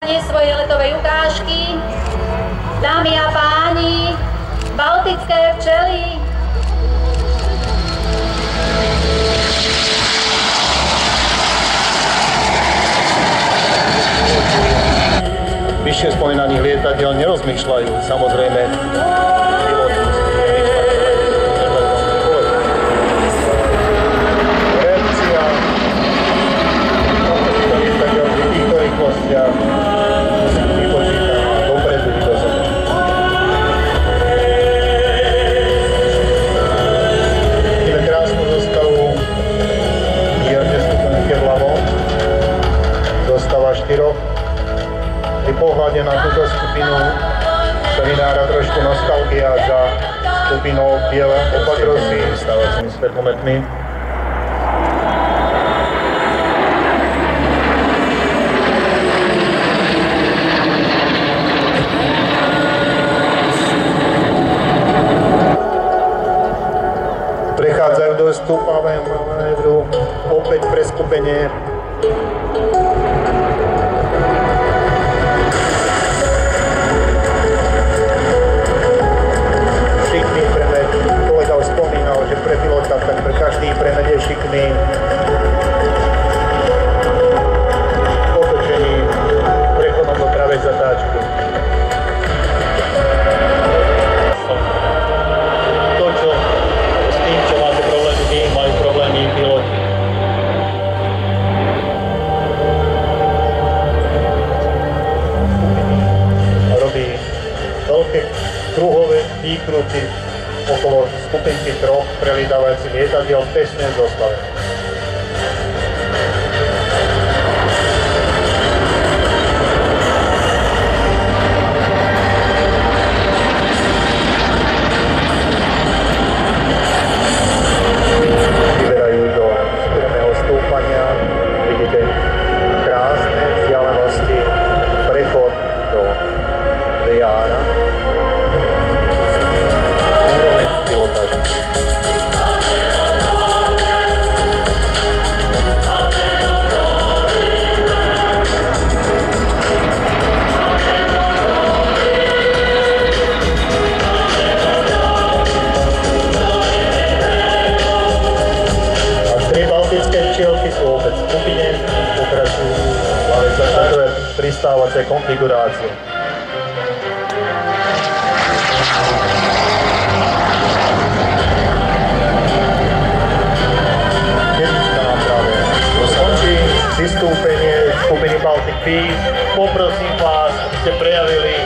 Svoje letovej ukážky, dámy a páni, baltické včely. Vyššie spomínaných lietadiel nerozmýšľajú, samozrejme, piloti. Reakcia lietadiel pri týchto rýchlostiach vypočítaná dopredu i dozadu. Vidíme krásnu zostavu, mierne stupnite vľavo, zostava 4. Pri pohľade na túto skupinu sa vynára trošku nostalgia za skupinou Biele opatrosy stávacími svetlometmi. Prechádzajú do stúpavého manévru, opäť preskupenie. Pre pilota, tak pre každý premed je šikný. Otočením, prechodom do pravej zatáčky. To, čo s tým, čo máte problémy vy, majú problémy piloti. Robí veľké kruhové výkruty okolo skupinky troch prelítavajúcich lietadiel v bežnej zostave. Vyberajú do strmého stúpania, vidíte krásne vzdialenosti, prechod do Riána. Včielky sú opäť v skupine, pokračujú hlavne takové pristávacie konfigurácie. Jednička nám práve skončí vystúpenie skupiny Baltic Peace. Poprosím vás, aby ste prejavili